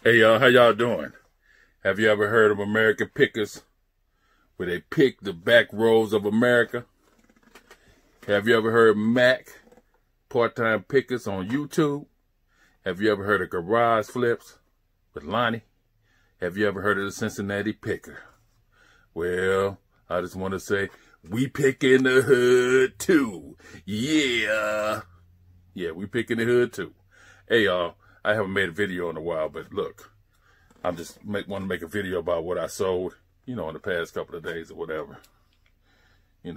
Hey y'all, how y'all doing? Have you ever heard of American Pickers, where they pick the back rows of America? Have you ever heard of Mac, part-time pickers on YouTube? Have you ever heard of Garage Flips with Lonnie? Have you ever heard of the Cincinnati Picker? Well, I just want to say, we pick in the hood too. Yeah, we pick in the hood too. Hey y'all, I haven't made a video in a while, but look, I just want to make a video about what I sold, in the past couple of days or whatever. Yeah,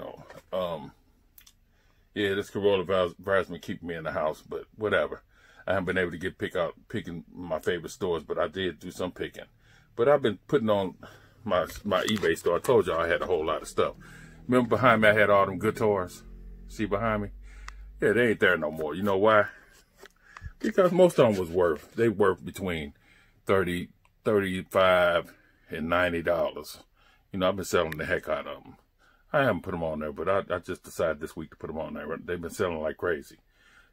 this coronavirus been keeping me in the house, but whatever. I haven't been able to get picking my favorite stores, but I did do some picking. But I've been putting on my eBay store. I told y'all I had a whole lot of stuff. Remember behind me I had all them guitars? See behind me? Yeah, they ain't there no more. You know why? Because most of them was they worth between $30, $35, and $90. I've been selling the heck out of them. I haven't put them on there, but I just decided this week to put them on there. They've been selling like crazy.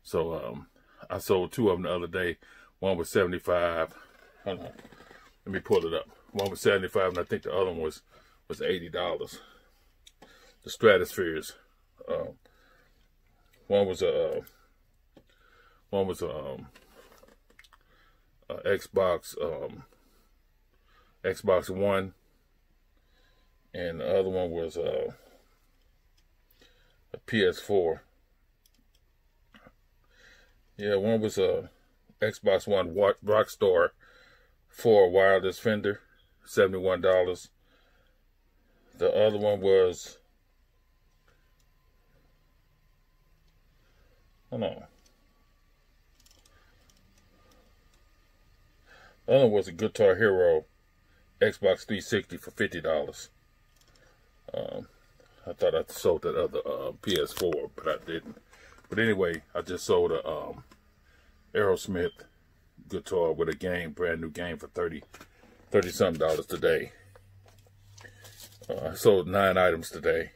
So I sold two of them the other day. One was $75. Hold on. Let me pull it up. One was $75, and I think the other one was $80. The Stratospheres. One was Xbox One, and the other one was a PS4. Yeah, one was a Xbox One Rockstar 4 wireless Fender, $71. The other one was, hold on. The other one was a Guitar Hero Xbox 360 for $50. I thought I sold that other PS4, but I didn't. But anyway, I just sold a Aerosmith guitar with a brand new game for $30-something today. I sold 9 items today.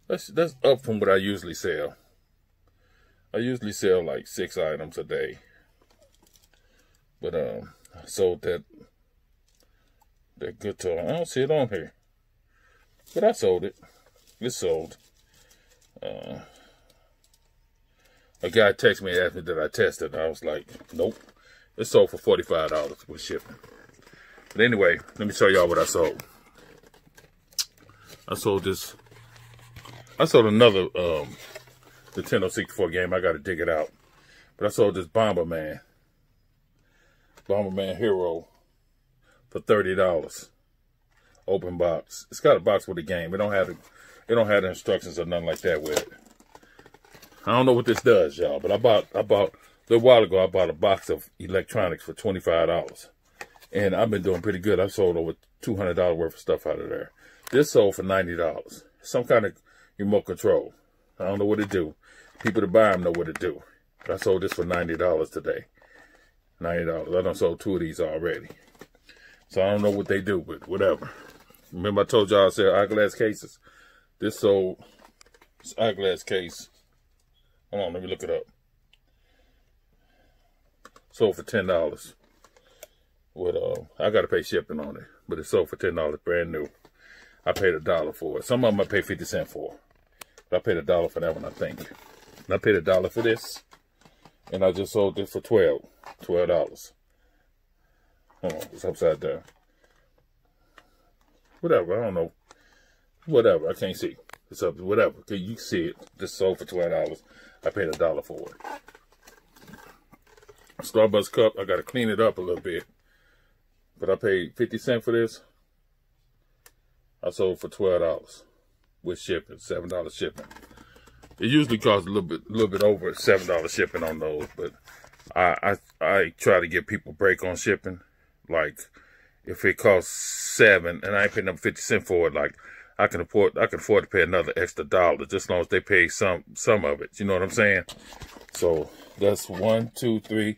That's up from what I usually sell. I usually sell like 6 items a day. But I sold that guitar. I don't see it on here. But I sold it. It's sold. A guy texted me and asked me did I test it. And I was like, nope. It sold for $45 with shipping. But anyway, let me show y'all what I sold. I sold another Nintendo 64 game. I gotta dig it out. But I sold this Bomberman Hero for $30. Open box. It's got a box with a game. It don't have the instructions or nothing like that with it. I don't know what this does, y'all, but I bought a little while ago. I bought a box of electronics for $25, and I've been doing pretty good. I sold over $200 worth of stuff out of there. This sold for $90. Some kind of remote control. I don't know what it do. People that buy them know what it do. But I sold this for $90 today. $90. I done sold 2 of these already. So I don't know what they do, but whatever. Remember I told y'all I sell eyeglass cases? This eyeglass case. Hold on, let me look it up. Sold for $10. With I gotta pay shipping on it, but it sold for $10, brand new. I paid $1 for it. Some of them I paid 50 cents for. But I paid $1 for that one, I think. And I paid $1 for this. And I just sold this for $12. Hold on, it's upside down. Whatever, I don't know. Whatever, I can't see. It's up, whatever. Okay, you can see it. This sold for $12. I paid $1 for it. Starbucks cup, I gotta clean it up a little bit. But I paid 50 cents for this. I sold for $12 with shipping, $7 shipping. It usually costs a little bit over $7 shipping on those, but I try to give people a break on shipping. Like if it costs $7 and I ain't paying them 50 cents for it, like I can afford to pay another extra $1 just as long as they pay some of it. You know what I'm saying? So that's 1, 2, 3,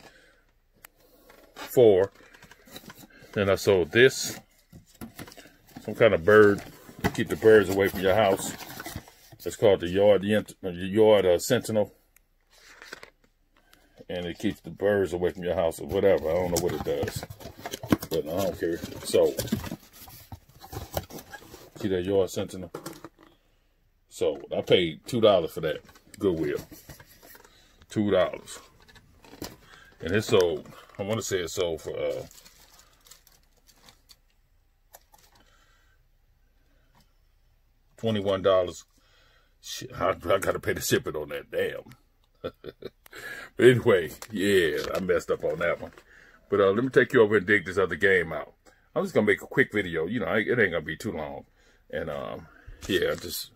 4. Then I sold this, some kind of bird to keep the birds away from your house. It's called the Yard Sentinel. and it keeps the birds away from your house or whatever. I don't know what it does, but I don't care. So, see that yard sentinel? So I paid $2 for that. Goodwill. $2. And it sold, I want to say it sold for $21. Shit, I got to pay the shipping on that. Damn. But anyway, yeah, I messed up on that one. But let me take you over and dig this other game out. I'm just going to make a quick video. You know, it ain't going to be too long. And, yeah, I just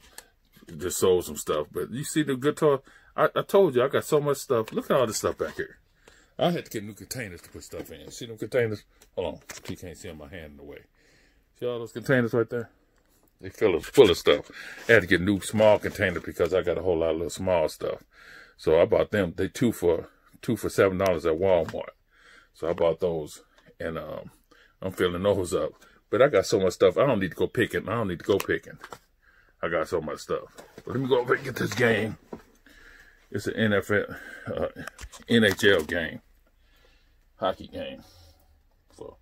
sold some stuff. But you see the guitar? I told you, I got so much stuff. Look at all this stuff back here. I had to get new containers to put stuff in. See them containers? Hold on. You can't see my hand in the way. See all those containers right there? They full of stuff. I had to get new small containers because I got a whole lot of little small stuff. So I bought them. They two for $7 at Walmart. So I bought those, and I'm filling those up. But I got so much stuff. I don't need to go picking. I got so much stuff. But let me go over and get this game. It's an NHL game, hockey game for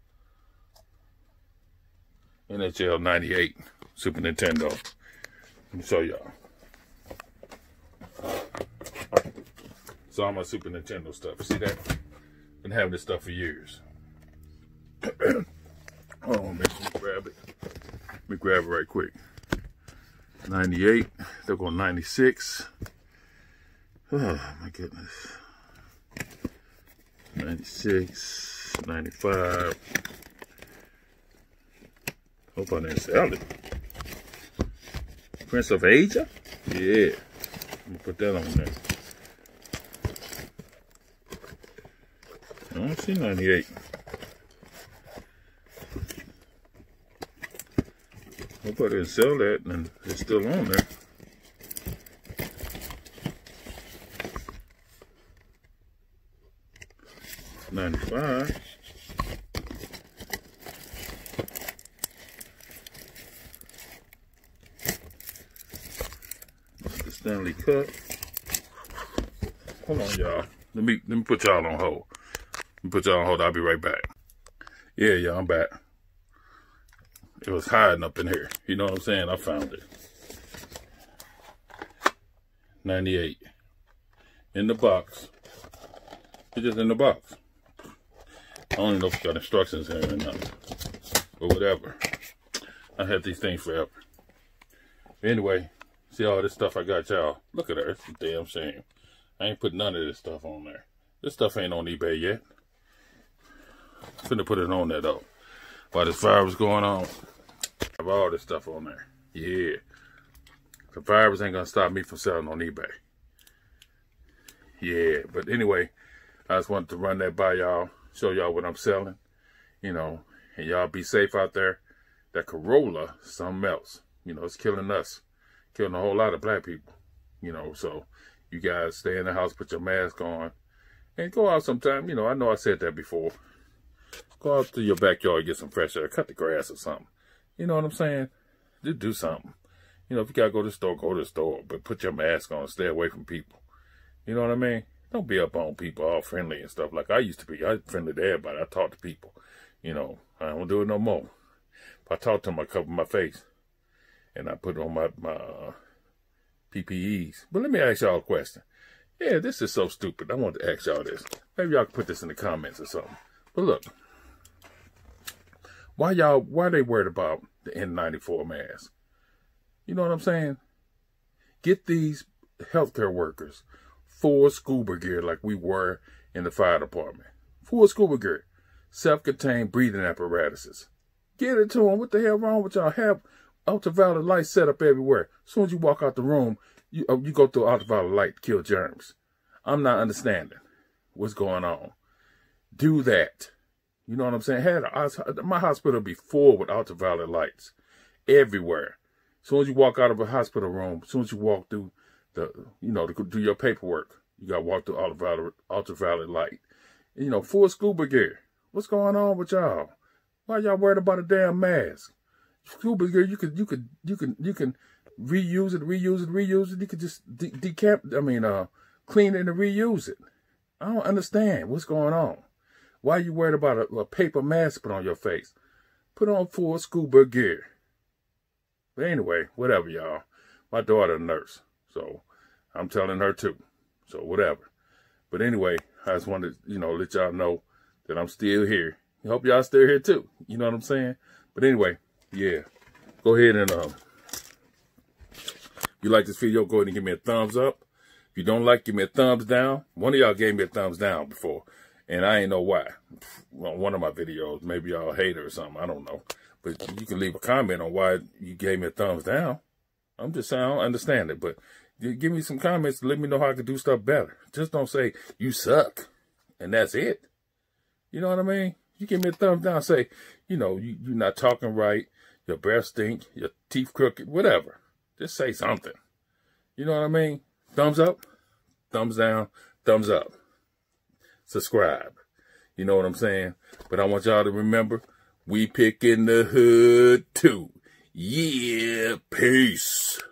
NHL 98 Super Nintendo. Let me show y'all. It's all my Super Nintendo stuff. See that? Been having this stuff for years. Hold on, let me grab it. Let me grab it right quick. 98. They'll go 96. Oh my goodness. 96, 95. Hope I didn't sell it. Prince of Asia? Yeah. Let me put that on there. I don't see 98. Hope I didn't sell that and it's still on there. $95. That's the Stanley Cup. Hold on, y'all. Let me put y'all on hold. I'll be right back. Yeah, y'all, I'm back. It was hiding up in here. You know what I'm saying? I found it. 98. In the box. It's just in the box. I don't even know if it's got instructions in it or not. But whatever. I had these things forever. Anyway, see all this stuff I got, y'all. Look at that. It's a damn shame. I ain't put none of this stuff on there. This stuff ain't on eBay yet. I'm finna put it on there, though. While this fire was going on, I have all this stuff on there. Yeah. The virus ain't gonna stop me from selling on eBay. Yeah, but anyway, I just wanted to run that by y'all. Show y'all what I'm selling, you know, and y'all be safe out there. That Corolla, something else, you know, it's killing us, killing a whole lot of black people, you know, so you guys stay in the house, put your mask on, and go out sometime. You know I said that before. Go out to your backyard, get some fresh air, cut the grass or something. You know what I'm saying? Just do something. You know, if you gotta go to the store, but put your mask on, stay away from people. You know what I mean? Don't be up on people all friendly and stuff like I used to be. I was friendly to everybody. I talk to people. You know, I don't do it no more. If I talk to them, I cover my face. And I put on my PPEs. But let me ask y'all a question. Yeah, this is so stupid. I want to ask y'all this. Maybe y'all can put this in the comments or something. But look. Why they worried about the N94 mask? You know what I'm saying? Get these healthcare workers full scuba gear like we were in the fire department. Full scuba gear. Self-contained breathing apparatuses. Get it to them. What the hell wrong with y'all? Have ultraviolet light set up everywhere. As soon as you walk out the room, you go through ultraviolet light to kill germs. I'm not understanding what's going on. Do that. You know what I'm saying? My hospital be full with ultraviolet lights everywhere. As soon as you walk out of a hospital room, as soon as you walk through to do your paperwork, you got to walk through ultraviolet light. You know, full scuba gear. What's going on with y'all? Why y'all worried about a damn mask? Scuba gear, you can reuse it. You could just clean it and reuse it. I don't understand what's going on. Why are you worried about a paper mask put on your face? Put on full scuba gear. But anyway, whatever, y'all. My daughter a nurse, so I'm telling her too. So whatever. But anyway, I just wanted to, let y'all know that I'm still here. I hope y'all still here too. You know what I'm saying? But anyway, yeah. Go ahead and, if you like this video, go ahead and give me a thumbs up. If you don't like, give me a thumbs down. One of y'all gave me a thumbs down before, and I ain't know why. Well, one of my videos, maybe y'all hate it or something. I don't know. But you can leave a comment on why you gave me a thumbs down. I'm just saying I don't understand it. But give me some comments to let me know how I can do stuff better. Just don't say, you suck, and that's it. You know what I mean? You give me a thumbs down, say, you're not talking right, your breath stink, your teeth crooked, whatever. Just say something. You know what I mean? Thumbs up, thumbs down, thumbs up. Subscribe. You know what I'm saying? But I want y'all to remember, we pick in the hood too. Yeah, peace.